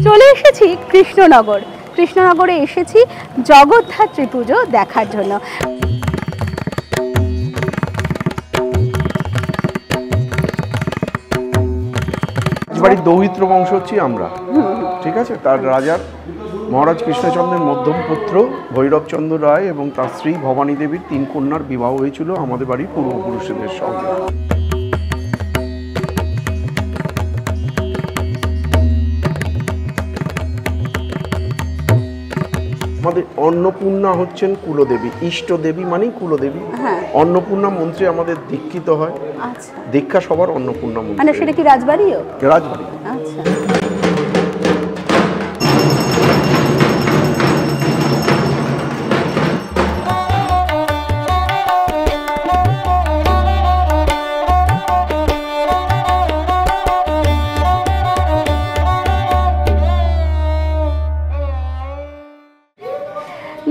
চলে এসেছি কৃষ্ণনগর। কৃষ্ণনগরে এসেছি জগদ্ধাত্রী পুজো দেখার জন্য। বাড়ির দৌহিত্র বংশ হচ্ছি আমরা, ঠিক আছে। তার রাজার মহারাজ কৃষ্ণচন্দ্রের মধ্যম পুত্র ভৈরবচন্দ্র রায় এবং তার স্ত্রী ভবানী দেবীর 3 কন্যার বিবাহ হয়েছিল আমাদের বাড়ির পূর্বপুরুষদের সঙ্গে। আমাদের অন্নপূর্ণা হচ্ছেন কুলদেবী, ইষ্ট দেবী মানেই কুলদেবী। অন্নপূর্ণা মন্ত্রে আমাদের দীক্ষিত হয়। আচ্ছা, দীক্ষা সবার অন্নপূর্ণা মন্ত্রে। মানে সেটা কি রাজবাড়িও? রাজবাড়ি। আচ্ছা,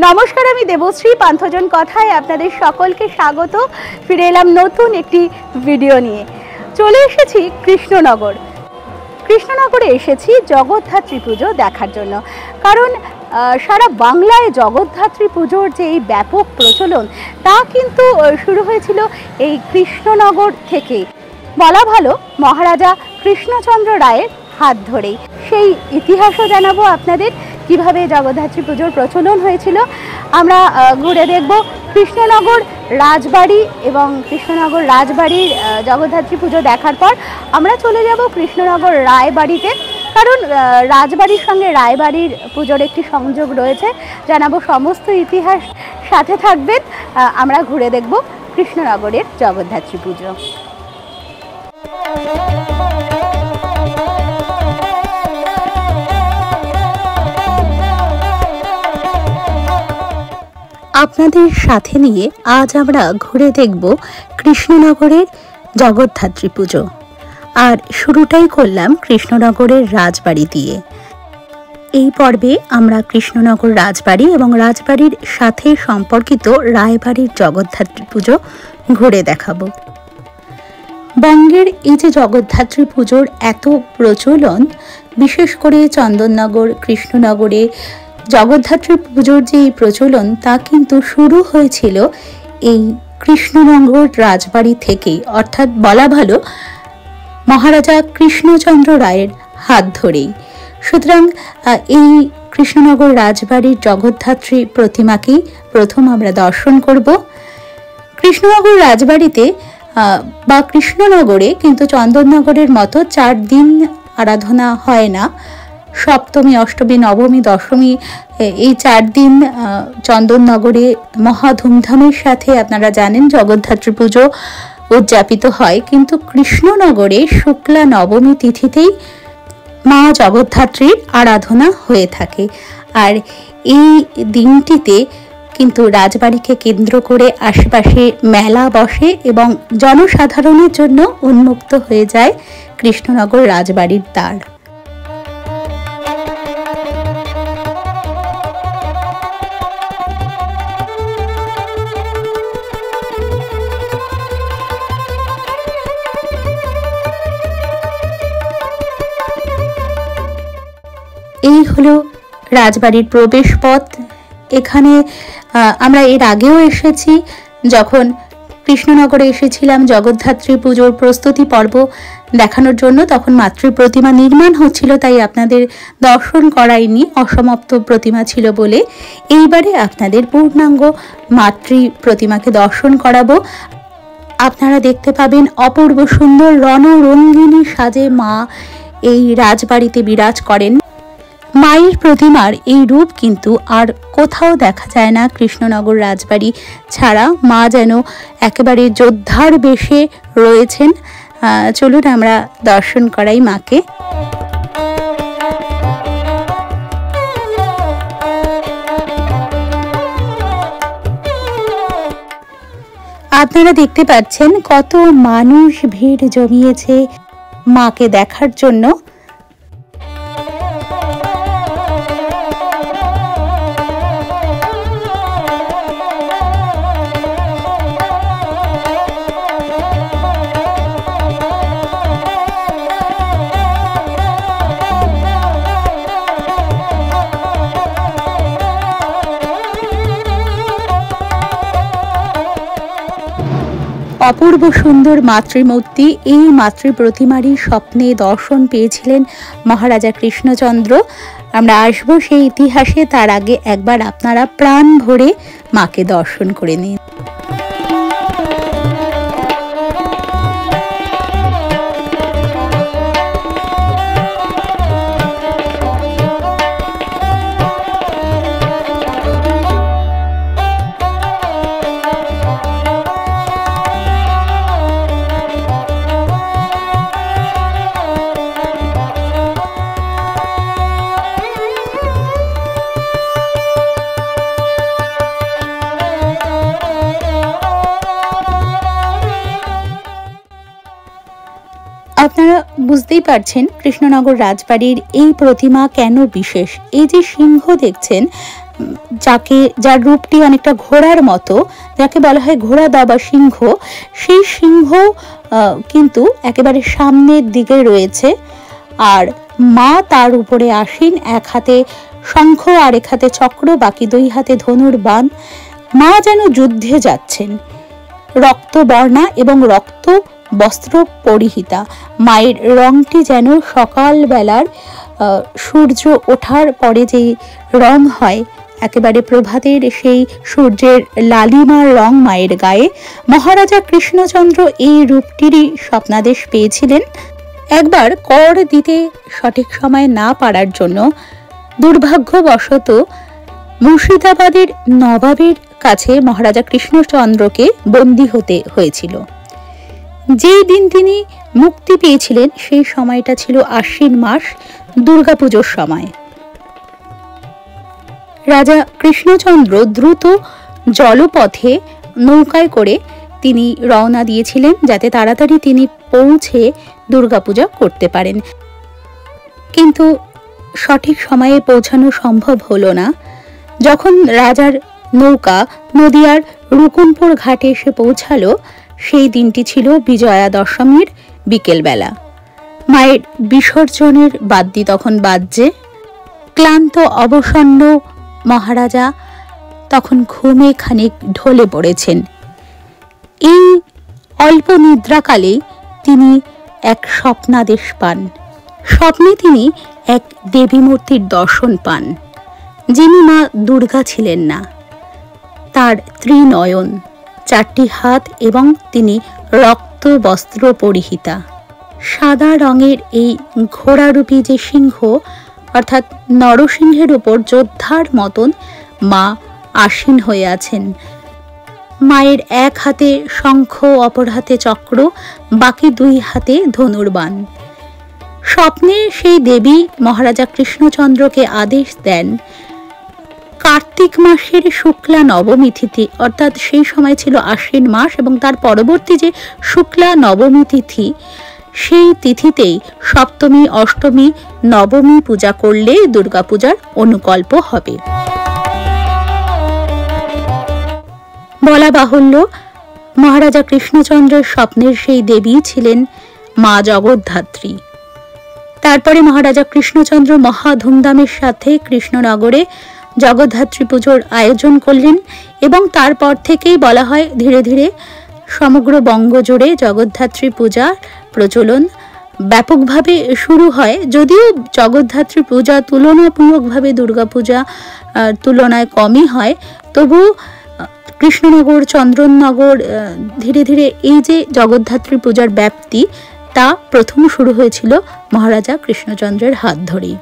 নমস্কার, আমি দেবশ্রী। পান্থজন কথায় আপনাদের সকলকে স্বাগত। ফিরে এলাম নতুন একটি ভিডিও নিয়ে। চলে এসেছি কৃষ্ণনগর। কৃষ্ণনগরে এসেছি জগদ্ধাত্রী পুজো দেখার জন্য, কারণ সারা বাংলায় জগদ্ধাত্রী পুজোর যে এই ব্যাপক প্রচলন তা কিন্তু শুরু হয়েছিল এই কৃষ্ণনগর থেকে। বলা ভালো মহারাজা কৃষ্ণচন্দ্র রায়ের হাত ধরেই। সেই ইতিহাসও জানাবো আপনাদের, কিভাবে জগদ্ধাত্রী পুজোর প্রচলন হয়েছিল। আমরা ঘুরে দেখব কৃষ্ণনগর রাজবাড়ি, এবং কৃষ্ণনগর রাজবাড়ির জগদ্ধাত্রী পুজো দেখার পর আমরা চলে যাব কৃষ্ণনগর রায়বাড়িতে, কারণ রাজবাড়ির সঙ্গে রায়বাড়ির পুজোর একটি সংযোগ রয়েছে। জানাবো সমস্ত ইতিহাস, সাথে থাকবেন। আমরা ঘুরে দেখব কৃষ্ণনগরের জগদ্ধাত্রী পুজো। আপনাদের সাথে নিয়ে আজ আমরা ঘুরে দেখব কৃষ্ণনগরের জগদ্ধাত্রী পুজো। আর শুরুটাই করলাম কৃষ্ণনগরের রাজবাড়ি দিয়ে। এই পর্বে আমরা কৃষ্ণনগর রাজবাড়ি এবং রাজবাড়ির সাথে সম্পর্কিত রায়বাড়ির জগদ্ধাত্রী পুজো ঘুরে দেখাবো। বঙ্গের এই যে জগদ্ধাত্রী পুজোর এত প্রচলন, বিশেষ করে চন্দননগর, কৃষ্ণনগরে জগদ্ধাত্রী পুজোর যে এই প্রচলন তা কিন্তু শুরু হয়েছিল এই কৃষ্ণনগর রাজবাড়ি থেকেই, অর্থাৎ বলা ভালো মহারাজা কৃষ্ণচন্দ্র রায়ের হাত ধরেই। সুতরাং এই কৃষ্ণনগর রাজবাড়ির জগদ্ধাত্রী প্রতিমাকেই প্রথম আমরা দর্শন করব। কৃষ্ণনগর রাজবাড়িতে বা কৃষ্ণনগরে কিন্তু চন্দননগরের মতো 4 দিন আরাধনা হয় না। সপ্তমী, অষ্টমী, নবমী, দশমী এই 4 দিন চন্দননগরে মহা ধুমধামের সাথে আপনারা জানেন জগদ্ধাত্রী পুজো উদযাপিত হয়। কিন্তু কৃষ্ণনগরে শুক্লা নবমী তিথিতেই মা জগদ্ধাত্রীর আরাধনা হয়ে থাকে। আর এই দিনটিতে কিন্তু রাজবাড়িকে কেন্দ্র করে আশেপাশে মেলা বসে এবং জনসাধারণের জন্য উন্মুক্ত হয়ে যায় কৃষ্ণনগর রাজবাড়ির দ্বার। এই হলো রাজবাড়ির প্রবেশ পথ। এখানে আমরা এর আগেও এসেছি, যখন কৃষ্ণনগরে এসেছিলাম জগদ্ধাত্রী পুজোর প্রস্তুতি পর্ব দেখানোর জন্য, তখন মাতৃ প্রতিমা নির্মাণ হচ্ছিল, তাই আপনাদের দর্শন করাইনি, অসমাপ্ত প্রতিমা ছিল বলে। এইবারে আপনাদের পূর্ণাঙ্গ মাতৃ প্রতিমাকে দর্শন করাবো। আপনারা দেখতে পাবেন অপূর্ব সুন্দর রণরঙ্গিনী সাজে মা এই রাজবাড়িতে বিরাজ করেন। মায়ের প্রতিমার এই রূপ কিন্তু আর কোথাও দেখা যায় না কৃষ্ণনগর রাজবাড়ি ছাড়া। মা যেন একেবারে যোদ্ধার বেশে রয়েছেন। চলুন আমরা দর্শন করাই মাকে। আপনারা দেখতে পাচ্ছেন কত মানুষ ভিড় জমিয়েছে মাকে দেখার জন্য। অপূর্ব সুন্দর মাতৃমূর্তি, এই মাতৃ প্রতিমারই স্বপ্নে দর্শন পেয়েছিলেন মহারাজা কৃষ্ণচন্দ্র। আমরা আসবো সেই ইতিহাসে, তার আগে একবার আপনারা প্রাণ ভরে মাকে দর্শন করে নিন। আপনারা বুঝতেই পারছেন কৃষ্ণনগর রাজবাড়ির এই প্রতিমা কেন বিশেষ। এই যে সিংহ দেখছেন, যার রূপটি অনেকটা ঘোড়ার মতো, যাকে বলা হয় ঘোড়া দাবা সিংহ, সেই সিংহ কিন্তু একেবারে সামনের দিকে রয়েছে, আর মা তার উপরে আসীন, এক হাতে শঙ্খ আর এক হাতে চক্র, বাকি দুই হাতে ধনুর বাণ। মা যেন যুদ্ধে যাচ্ছেন, রক্তবর্ণা এবং রক্ত বস্ত্র পরিহিতা। মায়ের রংটি যেন সকালবেলার সূর্য ওঠার পরে যে রং হয়, একেবারে প্রভাতের সেই সূর্যের লালিমার রং মায়ের গায়ে। মহারাজা কৃষ্ণচন্দ্র এই রূপটিরই স্বপ্নাদেশ পেয়েছিলেন। একবার কর দিতে সঠিক সময় না পারার জন্য দুর্ভাগ্যবশত মুর্শিদাবাদের নবাবের কাছে মহারাজা কৃষ্ণচন্দ্রকে বন্দী হতে হয়েছিল। যেই দিন তিনি মুক্তি পেয়েছিলেন সেই সময়টা ছিল আশ্বিন মাস, দুর্গাপুজোর সময়। রাজা কৃষ্ণচন্দ্র দ্রুত জলপথে নৌকায় করে তিনি রওনা দিয়েছিলেন, যাতে তাড়াতাড়ি তিনি পৌঁছে দুর্গাপূজা করতে পারেন। কিন্তু সঠিক সময়ে পৌঁছানো সম্ভব হলো না। যখন রাজার নৌকা নদিয়ার রুকুনপুর ঘাটে এসে পৌঁছালো, সেই দিনটি ছিল বিজয়া দশমীর বিকেলবেলা। মায়ের বিসর্জনের বাদ্যি তখন বাজছে। ক্লান্ত অবসন্ন মহারাজা তখন ঘুমে খানিক ঢলে পড়েছেন। এই অল্প নিদ্রাকালে তিনি এক স্বপ্নাদেশ পান। স্বপ্নে তিনি এক দেবী মূর্তির দর্শন পান, যিনি মা দুর্গা ছিলেন না। তার ত্রিনয়ন, চারটি হাত এবং তিনি রক্ত বস্ত্র পরিহিতা। সাদা রঙের এই ঘোড়ারূপী যে সিংহ, অর্থাৎ নরসিংহের উপর যোদ্ধার মতন মা আসীন হয়ে আছেন। মায়ের এক হাতে শঙ্খ, অপর হাতে চক্র, বাকি দুই হাতে ধনুর্বাণ। স্বপ্নে সেই দেবী মহারাজা কৃষ্ণচন্দ্রকে আদেশ দেন, কার্তিক মাসের শুক্লা নবমী তিথি, অর্থাৎ সেই সময় ছিল আশ্বিন মাস এবং তার পরবর্তী যে শুক্লা নবমী তিথি, সেই তিথিতেই সপ্তমী, অষ্টমী, নবমী পূজা করলে দুর্গাপূজার অনুকল্প হবে। বলা বাহুল্য, মহারাজা কৃষ্ণচন্দ্রের স্বপ্নের সেই দেবী ছিলেন মা জগদ্ধাত্রী। তারপরে মহারাজা কৃষ্ণচন্দ্র মহা ধুমধামের সাথে কৃষ্ণনগরে জগদ্ধাত্রী পুজোর আয়োজন করলেন এবং তারপর থেকেই বলা হয় ধীরে ধীরে সমগ্র বঙ্গ জুড়ে জগদ্ধাত্রী পূজা প্রচলন ব্যাপকভাবে শুরু হয়। যদিও জগদ্ধাত্রী পূজা তুলনামূলকভাবে দুর্গাপূজা তুলনায় কমই হয়, তবু কৃষ্ণনগর, চন্দননগর ধীরে ধীরে এই যে জগদ্ধাত্রী পূজার ব্যাপ্তি, তা প্রথম শুরু হয়েছিল মহারাজা কৃষ্ণচন্দ্রের হাত ধরেই।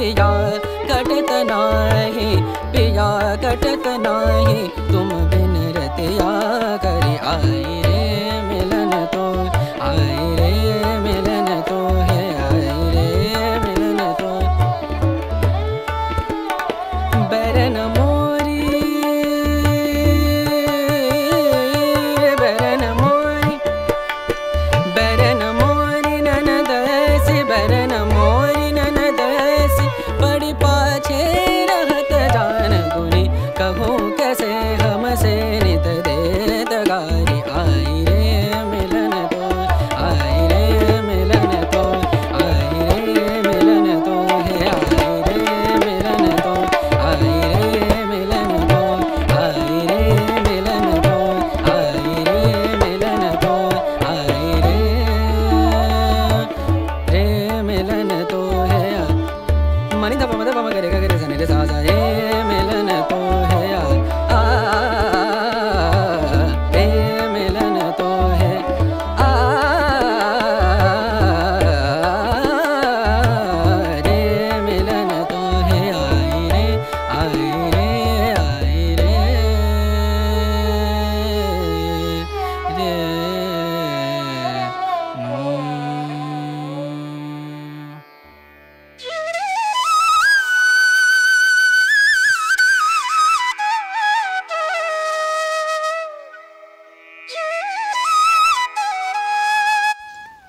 पिया कटत नाही, पिया कटत नाही, तुम बिन रतिया करी आई रे मिलन तो, आई रे मिलन तो है, आई रे मिलन तो। बरन मोरी बरन मोरी, बरन मोरी ननद ऐसी, बरन मोरी ननद ऐसी, बड़ी पाछे रहत जान गुनी, कहूँ कैसे हमसे नित देत गारी, आई रे मिलन तो, आई रे मिलन तो, आई रे मिलन तो है, आई रे मिलन तो, आई रे मिलन तो, आई रे मिलन तो, आई रे मिलन तो, आई रे मिलन तो है। मनी धा पम गरे गा गरे सनी रे सा सा, रे मिलन तो है, आ रे मिलन तो है, आ रे मिलन तो है, आई रे आई रे आई रे रे।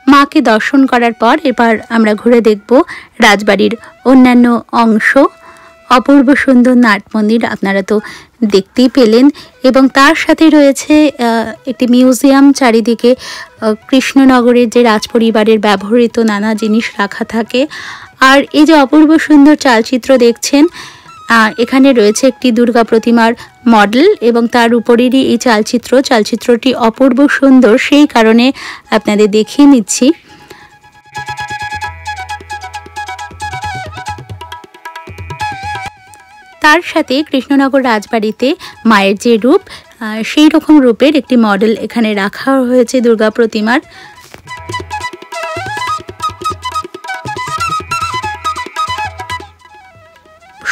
মাকে দর্শন করার পর এবার আমরা ঘুরে দেখব রাজবাড়ির অন্যান্য অংশ। অপূর্ব সুন্দর নাট মন্দির আপনারা তো দেখতেই পেলেন, এবং তার সাথে রয়েছে একটি মিউজিয়াম। চারিদিকে কৃষ্ণনগরের যে রাজপরিবারের ব্যবহৃত নানা জিনিস রাখা থাকে। আর এই যে অপূর্ব সুন্দর চালচিত্র দেখছেন, এখানে রয়েছে একটি দুর্গা প্রতিমার মডেল, এবং তার উপরেরই এই চালচিত্রটি অপূর্ব সুন্দর, সেই কারণে আপনাদের দেখিয়ে নিচ্ছি। তার সাথে কৃষ্ণনগর রাজবাড়িতে মায়ের যে রূপ, সেই রকম রূপের একটি মডেল এখানে রাখা হয়েছে দুর্গা প্রতিমার।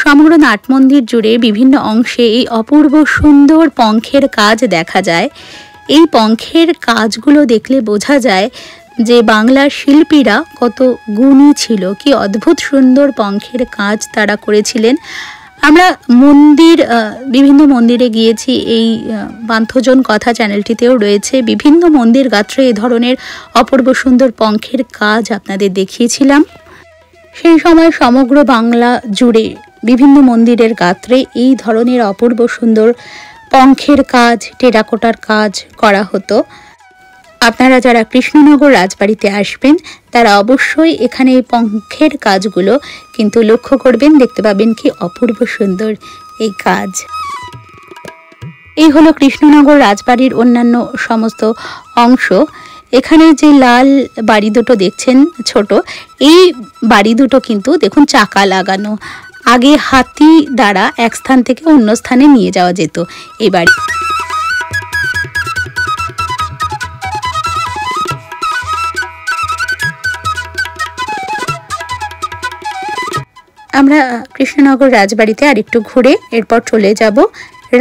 সমগ্র নাট মন্দির জুড়ে বিভিন্ন অংশে এই অপূর্ব সুন্দর পঙ্খের কাজ দেখা যায়। এই পঙ্খের কাজগুলো দেখলে বোঝা যায় যে বাংলার শিল্পীরা কত গুণী ছিল, কি অদ্ভুত সুন্দর পঙ্খের কাজ তারা করেছিলেন। আমরা বিভিন্ন মন্দিরে গিয়েছি, এই বান্ধজন কথা চ্যানেলটিতেও রয়েছে, বিভিন্ন মন্দির গাত্রে এ ধরনের অপূর্ব সুন্দর পঙ্খের কাজ আপনাদের দেখিয়েছিলাম। সেই সময় সমগ্র বাংলা জুড়ে বিভিন্ন মন্দিরের গাত্রে এই ধরনের অপূর্ব সুন্দর পঙ্খের কাজ, টেরাকোটার কাজ করা হতো। আপনারা যারা কৃষ্ণনগর রাজবাড়িতে আসবেন তারা অবশ্যই এখানে এই পঙ্খের কাজগুলো কিন্তু লক্ষ্য করবেন, দেখতে পাবেন কি অপূর্ব সুন্দর এই কাজ। এই হলো কৃষ্ণনগর রাজবাড়ির অন্যান্য সমস্ত অংশ। এখানে যে লাল বাড়ি দুটো দেখছেন ছোট, এই বাড়ি দুটো কিন্তু দেখুন চাকা লাগানো। আগে হাতি দ্বারা এক স্থান থেকে অন্য স্থানে নিয়ে যাওয়া যেত এই বাড়ি। আমরা কৃষ্ণনগর রাজবাড়িতে আরেকটু ঘুরে এরপর চলে যাব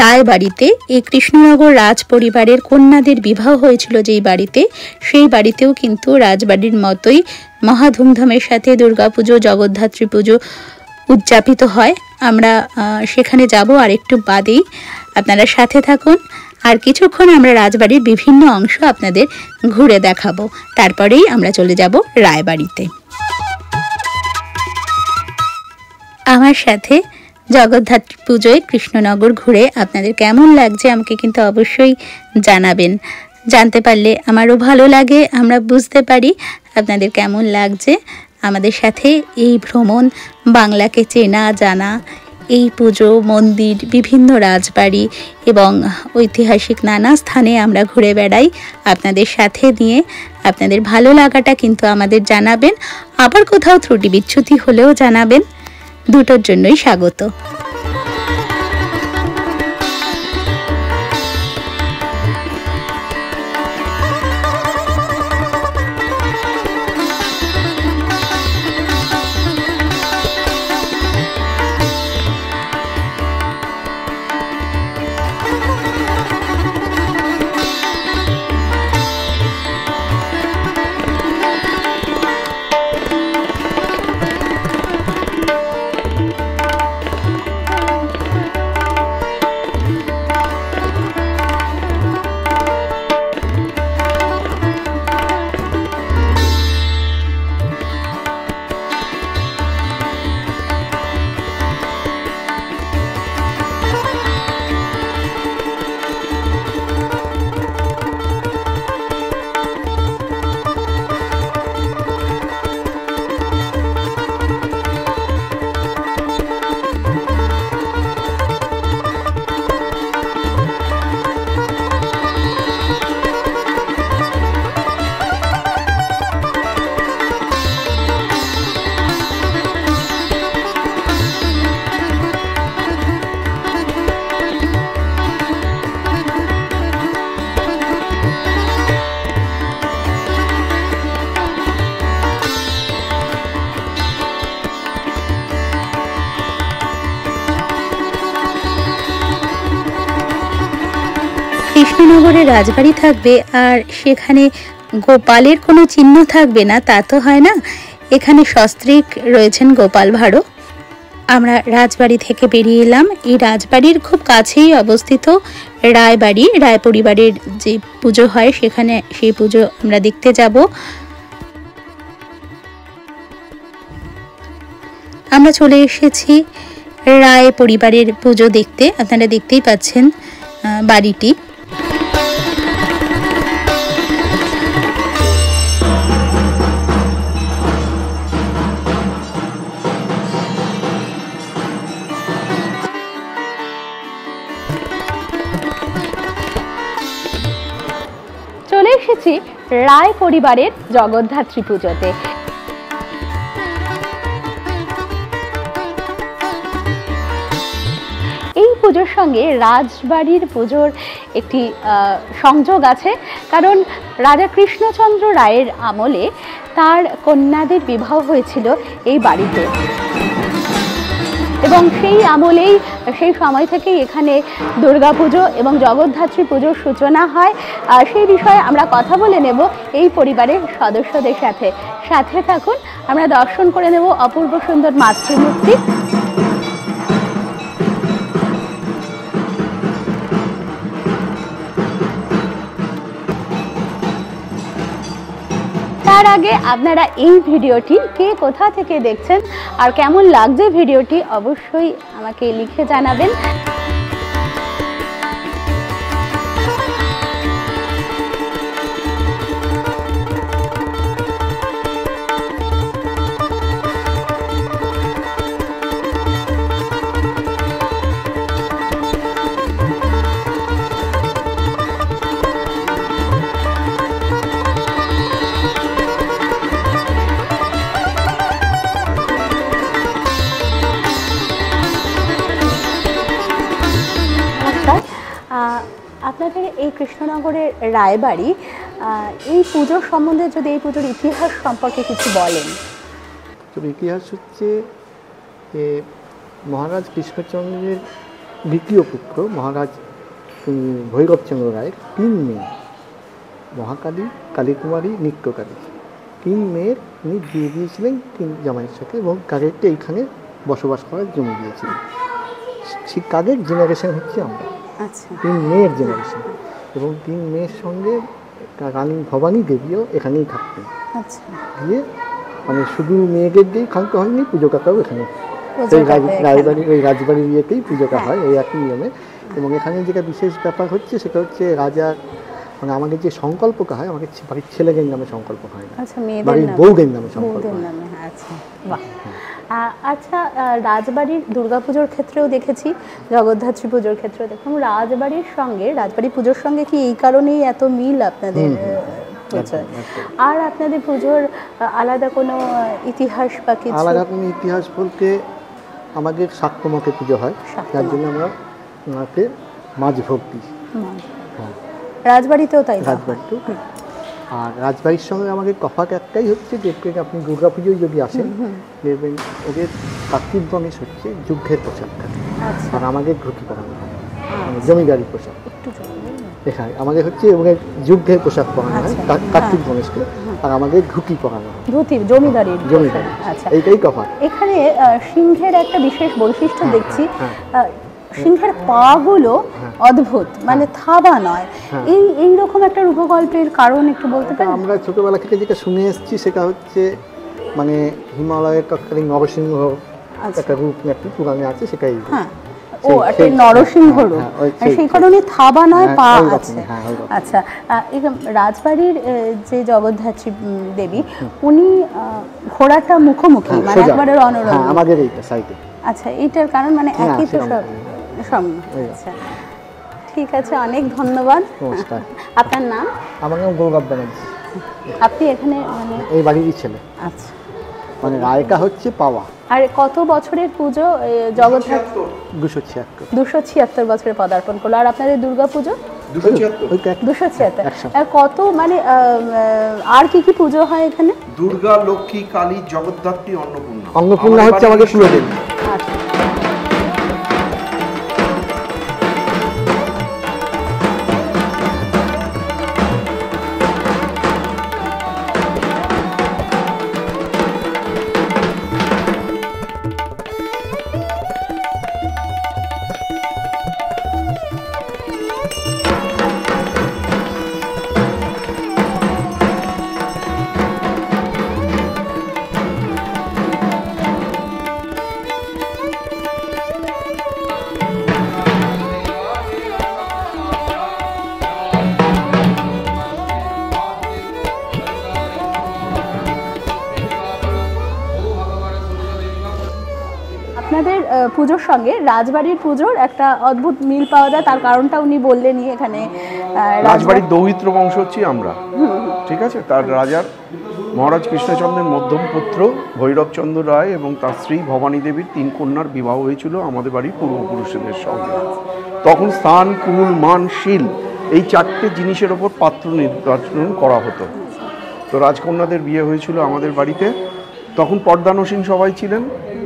রায়বাড়িতে। এই কৃষ্ণনগর রাজ পরিবারের কন্যাদের বিবাহ হয়েছিল যেই বাড়িতে, সেই বাড়িতেও কিন্তু রাজবাড়ির মতোই মহা ধুমধামের সাথে দুর্গাপুজো, জগদ্ধাত্রী পুজো উদযাপিত হয়। আমরা সেখানে যাব আর একটু বাদেই, আপনারা সাথে থাকুন। আর কিছুক্ষণ আমরা রাজবাড়ির বিভিন্ন অংশ আপনাদের ঘুরে দেখাবো, তারপরেই আমরা চলে যাব রায়বাড়িতে। আমার সাথে জগদ্ধাত্রী পুজোয় কৃষ্ণনগর ঘুরে আপনাদের কেমন লাগছে আমাকে কিন্তু অবশ্যই জানাবেন। জানতে পারলে আমারও ভালো লাগে, আমরা বুঝতে পারি আপনাদের কেমন লাগছে। আমাদের সাথে এই ভ্রমণ, বাংলাকে চেনা জানা, এই পুজো, মন্দির, বিভিন্ন রাজবাড়ি এবং ঐতিহাসিক নানা স্থানে আমরা ঘুরে বেড়াই আপনাদের সাথে নিয়ে। আপনাদের ভালো লাগাটা কিন্তু আমাদের জানাবেন, আবার কোথাও ত্রুটি বিচ্যুতি হলেও জানাবেন। দুটোর জন্যই স্বাগত। কৃষ্ণনগরে রাজবাড়ি থাকবে আর সেখানে গোপালের কোনো চিহ্ন থাকবে না, তা তো হয় না। এখানে সস্ত্রীক রয়েছেন গোপাল ভাঁড়ও। আমরা রাজবাড়ি থেকে বেরিয়ে এলাম। এই রাজবাড়ির খুব কাছেই অবস্থিত রায়বাড়ি, রায় পরিবারের যে পুজো হয় সেখানে, সেই পুজো আমরা দেখতে যাব। আমরা চলে এসেছি রায় পরিবারের পুজো দেখতে। আপনারা দেখতেই পাচ্ছেন বাড়িটি। চলে এসেছি রায় পরিবারের জগদ্ধাত্রী পুজোতে। এই পুজোর সঙ্গে রাজবাড়ির পুজোর একটি সংযোগ আছে, কারণ রাজা কৃষ্ণচন্দ্র রায়ের আমলে তার কন্যাদের বিবাহ হয়েছিল এই বাড়িতে, এবং সেই আমলেই, সেই সময় থেকেই এখানে দুর্গাপুজো এবং জগদ্ধাত্রী পুজোর সূচনা হয়। সেই বিষয়ে আমরা কথা বলে নেব এই পরিবারের সদস্যদের সাথে। সাথে থাকুন, আমরা দর্শন করে নেব অপূর্ব সুন্দর মাতৃমূর্তি। তার আগে আপনারা এই ভিডিওটি কে কোথা থেকে দেখছেন আর কেমন লাগছে ভিডিওটি অবশ্যই আমাকে লিখে জানাবেন। আপনাদের এই কৃষ্ণনগরের রায়বাড়ি, এই পুজোর সম্বন্ধে যদি, এই পুজোর ইতিহাস সম্পর্কে কিছু বলেন। তবে ইতিহাস হচ্ছে যে মহারাজ কৃষ্ণচন্দ্রের দ্বিতীয় পুত্র মহারাজ ভৈরবচন্দ্র রায়ের 3 মেয়ে, মহাকালী, কালীকুমারী, নিত্যকালী, 3 মেয়ের উনি বিয়ে দিয়েছিলেন 3 জামাইয়ের সাথে, এবং কাদেরকে এইখানে বসবাস করার জমি দিয়েছিলেন। সেই কাদের জেনারেশন হচ্ছে আমরা, 3 মেয়ের জেনারেশন, এবং 3 মেয়ের সঙ্গে রানী ভবানী দেবীও এখানেই থাকতেন। দিয়ে মানে শুধু মেয়েদের দিয়েই থাকতে হয়নি, পুজো কাটাও এখানে ওই রাজবাড়ির ইয়েতেই পুজোটা হয়, ওই একই নিয়মে। এবং এখানে যেটা বিশেষ ব্যাপার হচ্ছে সেটা হচ্ছে রাজার, মানে আমাদের যে সংকল্পটা হয়, আমাদের বাড়ির ছেলেদের নামে সংকল্প হয় না, বাড়ির বউদের নামে সংকল্প হয়। আচ্ছা, রাজবাড়ির দুর্গাপুজোর ক্ষেত্রেও দেখেছি, জগদ্ধাত্রী পুজোর ক্ষেত্রেও দেখলাম, রাজবাড়ির সঙ্গে, রাজবাড়ি পুজোর সঙ্গে কি এই কারণেই এত মিল আপনাদের পুজোর? আর আপনাদের পুজোর আলাদা কোনো ইতিহাস বা কিছু? আলাদা কোনো ইতিহাস বলতে আমাদের শাক্তমাকে পুজো হয়, যার জন্য আমরা ওনাকে মাছ ভোগ দিই। রাজবাড়িতেও তাই? রাজবাড়িতেও। আর রাজবাড়ির সঙ্গে আমাদের তফাৎ একটাই হচ্ছে, দেখবেন আপনি দুর্গাপুজোয় যদি আসেন, দেখবেন ওদের কার্তিক গণেশ হচ্ছে যুদ্ধের পোশাক থাকে, আর আমাদের ধুতি পরানো হয়, মানে জমিদারি পোশাক। এখানে আমাদের হচ্ছে ওদের যুদ্ধের পোশাক পরানো হয় কার্তিক গণেশকে, আর আমাদের ধুতি পরানো হয়, ধুতি জমিদারি। আচ্ছা, এইটাই তফাৎ। এখানে সিংহের একটা বিশেষ বৈশিষ্ট্য দেখছি, সিংহের পাগুলো অদ্ভুত, মানে থাবা নয়। এইরকম একটা রূপকল্পের কারণ একটু বলতে পারেন? আমরা ছোটবেলা থেকে যেটা শুনে এসেছি সেটা হচ্ছে, মানে হিমালয়ের তৎকালীন নরসিংহ একটা রূপ নাকি পুরাণে আছে, সেটাই। ও একটা নরসিংহ রূপ, সেই কারণে থাবা নয়, পা আছে। আচ্ছা, রাজবাড়ির যে জগদ্ধাত্রী দেবী, উনি ঘোড়াটা মুখোমুখি, মানে একবারে অনরম আমাদের এইটা সাইডে। আচ্ছা, এইটার কারণ মানে একই তো সব। আচ্ছা, ঠিক আছে, অনেক ধন্যবাদ। আপনার নাম? আমার নাম গৌরব ব্যানার্জি। আপনি এখানে মানে এই বাড়িরই ছেলে। আচ্ছা, মানে রায়টা হচ্ছে পাওয়া। আর কত বছরের পুজো জগদ্ধাত্রী? 276 বছরে পদার্পণ করলো। আর আপনাদের দুর্গা পুজো? 276। কত, মানে আর কি কি পুজো হয় এখানে? দুর্গা, লক্ষ্মী, কালী, জগদ্ধাত্রী, অন্নপূর্ণা। অন্নপূর্ণা হচ্ছে আমাদের কুলদেবী। আচ্ছা, আপনাদের পুজোর সঙ্গে রাজবাড়ির পুজোর একটা অদ্ভুত মিল পাওয়া যায়, তার কারণটা উনি বললেনই। এখানে রাজবাড়ির দৌহিত্র বংশ হচ্ছি আমরা, ঠিক আছে। তার রাজার মহারাজ কৃষ্ণচন্দ্রের মধ্যম পুত্র ভৈরবচন্দ্র রায় এবং তার স্ত্রী ভবানী দেবীর 3 কন্যার বিবাহ হয়েছিল আমাদের বাড়ির পূর্বপুরুষদের সঙ্গে। তখন স্থান, কুল, মান, শীল এই 4টে জিনিসের ওপর পাত্র নির্বাচন করা হতো। তো রাজকন্যাদের বিয়ে হয়েছিল আমাদের বাড়িতে। তখন পর্দানসীন সবাই ছিলেন,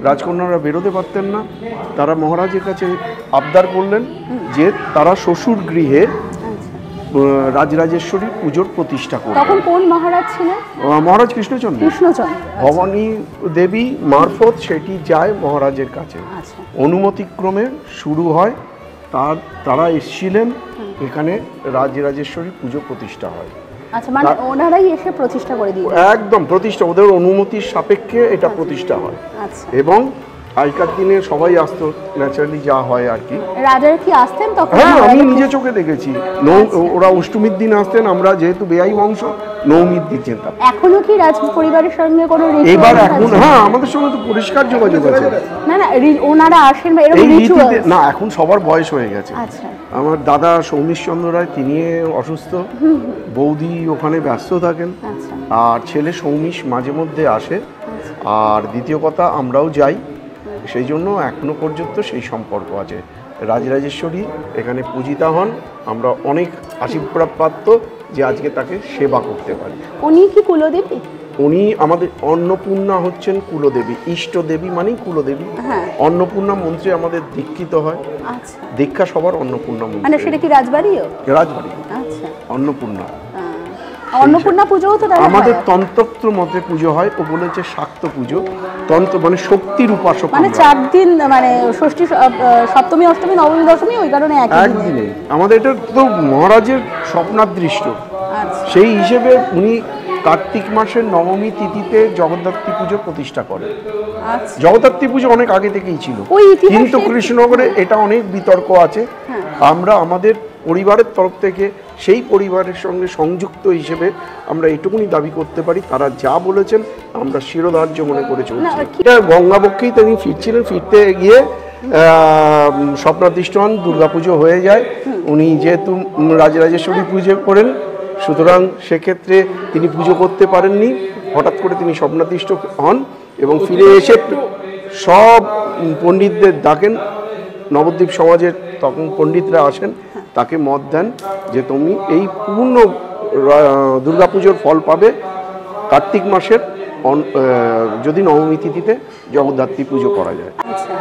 রাজকন্যারা বেরোতে পারতেন না। তারা মহারাজের কাছে আবদার করলেন যে তারা শ্বশুর গৃহে রাজরাজেশ্বরী পুজোর প্রতিষ্ঠা করবেন। তখন কোন মহারাজ ছিলেন? মহারাজ কৃষ্ণচন্দ্র। ভবানী দেবী মারফত সেটি যায় মহারাজের কাছে। অনুমতিক্রমে শুরু হয়। তারা এসেছিলেন, এখানে রাজরাজেশ্বরী পুজো প্রতিষ্ঠা হয়। আচ্ছা, মানে ওনারাই এসে প্রতিষ্ঠা করে দিয়ে? একদম প্রতিষ্ঠা, ওদের অনুমতির সাপেক্ষে এটা প্রতিষ্ঠা হয়। আচ্ছা। এবং আগেকার দিনে সবাই আসতো, ন্যাচারালি যা হয় আর কি। রাজারা কি আসতেন তখন? হ্যাঁ, আমি নিজে চোখে দেখেছি। ওরা অষ্টমীর দিন আসতেন, আমরা যেহেতু বেআই বংশ নবমীর দিন যেতাম। এখনো কি রাজ পরিবারের সঙ্গে কোনো এবার এখন হ্যাঁ আমাদের সঙ্গে তো পরিষ্কার যোগাযোগ আছে। না না, ওনারা আসেন বা এরকম রিচুয়াল? না, এখন সবার বয়স হয়ে গেছে। আচ্ছা। আমার দাদা সৌমিশচন্দ্র রায় তিনি অসুস্থ, বৌদি ওখানে ব্যস্ত থাকেন, আর ছেলে সৌমিশ মাঝে মধ্যে আসে। আর দ্বিতীয় কথা, আমরাও যাই, সেই জন্য এখনো পর্যন্ত সেই সম্পর্ক আছে। রাজরাজেশ্বরী এখানে পূজিতা হন, আমরা অনেক আশীর্বাদ প্রাপ্ত যে আজকে তাকে সেবা করতে পারি। উনি কি কুলদেবী? উনি আমাদের অন্নপূর্ণা হচ্ছেন কুলদেবী, ইষ্ট দেবী মানেই কুলদেবী। অন্নপূর্ণা মন্ত্রে আমাদের দীক্ষিত হয়। আচ্ছা। দীক্ষা সবার অন্নপূর্ণা মন্ত্রে। মানে সেটা কি রাজবাড়িও? রাজবাড়ি। আচ্ছা। অন্নপূর্ণা। অন্নপূর্ণা পুজোও তো আমাদের তন্ত্র মতে পুজো হয়। ও বলেছে শাক্ত পুজো, তন্ত্র মানে শক্তির উপাসক। মানে 4 দিন, মানে ষষ্ঠী, সপ্তমী, অষ্টমী, নবমী, দশমী, ওই কারণে একদিনে। আমাদের এটা তো মহারাজের স্বপ্নাদৃষ্ট। সেই হিসেবে উনি কার্তিক মাসের নবমী তিথিতে জগদ্ধাত্রী পুজো প্রতিষ্ঠা করেন। জগদ্ধাত্রী পুজো অনেক আগে থেকেই ছিল, কিন্তু কৃষ্ণনগরে এটা অনেক বিতর্ক আছে। আমরা আমাদের পরিবারের তরফ থেকে সেই পরিবারের সঙ্গে সংযুক্ত হিসেবে আমরা এটুকুনি দাবি করতে পারি, তারা যা বলেছেন আমরা শিরোধার্য মনে করে চলছি। এটা গঙ্গাবক্ষেই তিনি ফিরছিলেন, ফিরতে গিয়ে স্বপ্নাদৃষ্ট হন, দুর্গাপুজো হয়ে যায়। উনি যেহেতু রাজরাজেশ্বরী পুজো করেন, সুতরাং সেক্ষেত্রে তিনি পুজো করতে পারেননি। হঠাৎ করে তিনি স্বপ্নাদৃষ্ট হন এবং ফিরে এসে সব পণ্ডিতদের ডাকেন, নবদ্বীপ সমাজের তখন পণ্ডিতরা আসেন, তাকে মত দেন যে তুমি এই পূর্ণ দুর্গাপুজোর ফল পাবে কার্তিক মাসের যদি নবমী তিথিতে জগদ্ধাত্রী পুজো করা যায়।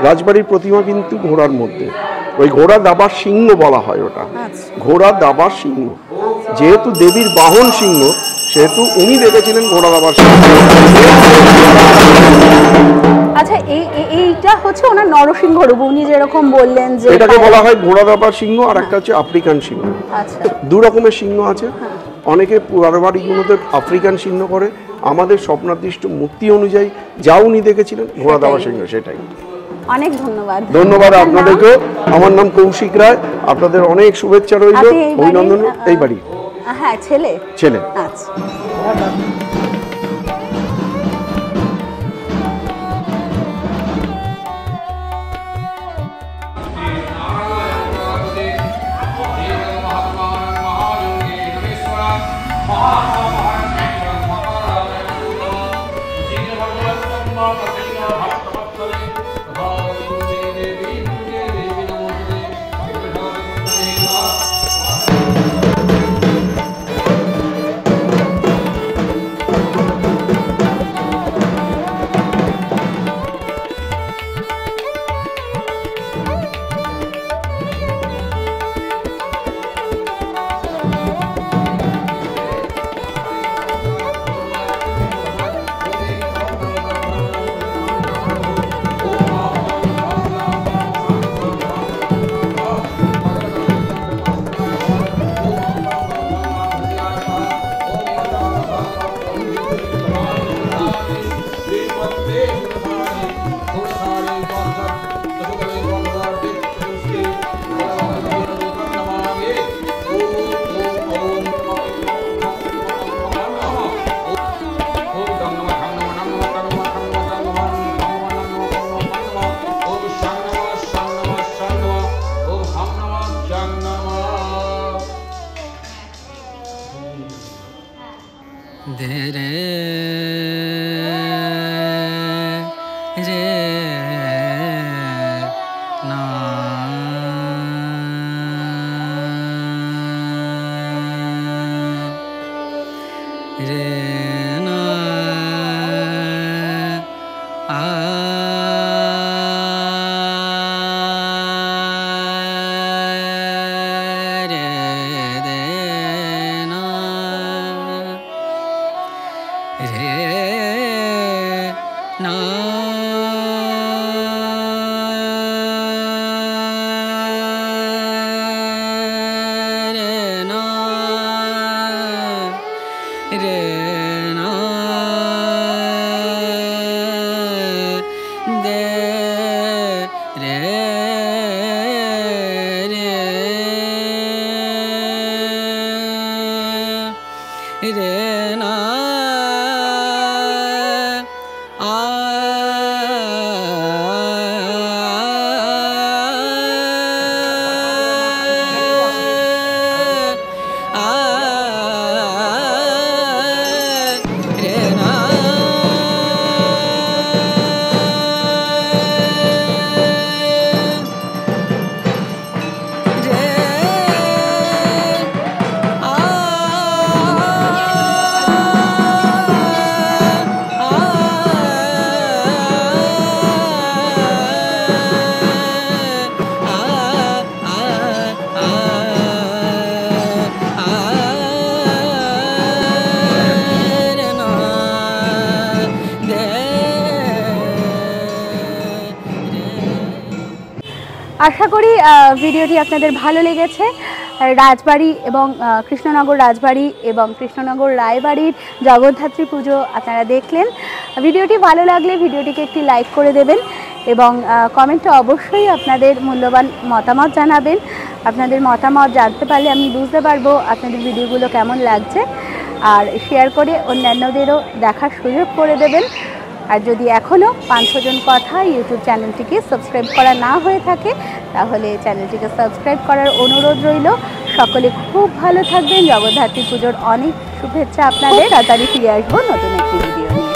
রাজবাড়ির প্রতিমা কিন্তু ঘোড়ার মধ্যে, ওই ঘোড়া দাবার সিংহ বলা হয় ওটা। ঘোড়া দাবার সিংহ, যেহেতু দেবীর বাহন সিংহ, সেহেতু উনি দেখেছিলেন ঘোড়া দাবার সিংহ। আচ্ছা, এইটা হচ্ছে ওনার নরসিংহ রূপ, উনি যেরকম বললেন যে এটাকে বলা হয় ঘোড়া দাবার সিংহ, আর একটা হচ্ছে আফ্রিকান সিংহ। আচ্ছা, 2 রকমের সিংহ আছে। অনেকে বাড়িগুলোতে আফ্রিকান সিংহ করে, আমাদের স্বপ্নাদৃষ্ট মূর্তি অনুযায়ী যা উনি দেখেছিলেন ঘোড়া দাবার সিংহ, সেটাই। অনেক ধন্যবাদ। ধন্যবাদ আপনাদেরকেও। আমার নাম কৌশিক রায়, আপনাদের অনেক শুভেচ্ছা রইল, অভিনন্দন। এই বাড়ি? হ্যাঁ, ছেলে। আচ্ছা। रे ना रे ना आ रे दे ना रे ना रे ना दे रे रे ना आ আশা করি ভিডিওটি আপনাদের ভালো লেগেছে। রাজবাড়ি এবং কৃষ্ণনগর রাজবাড়ি এবং কৃষ্ণনগর রায়বাড়ির জগদ্ধাত্রী পুজো আপনারা দেখলেন। ভিডিওটি ভালো লাগলে ভিডিওটিকে একটি লাইক করে দেবেন এবং কমেন্টে অবশ্যই আপনাদের মূল্যবান মতামত জানাবেন। আপনাদের মতামত জানতে পারলে আমি বুঝতে পারবো আপনাদের ভিডিওগুলো কেমন লাগছে, আর শেয়ার করে অন্যান্যদেরও দেখার সুযোগ করে দেবেন। আর যদি এখনও 5-6 জন কথা ইউটিউব চ্যানেলটিকে সাবস্ক্রাইব করা না হয়ে থাকে তাহলে চ্যানেলটিকে সাবস্ক্রাইব করার অনুরোধ রইল। সকলে খুব ভালো থাকবেন। জগদ্ধাত্রী পুজোর অনেক শুভেচ্ছা আপনাদের। তাড়াতাড়ি ফিরে আসবো নতুন একটি ভিডিও নিয়ে।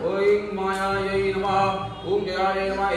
ओम मायायै नमः ओम जयायै नमः।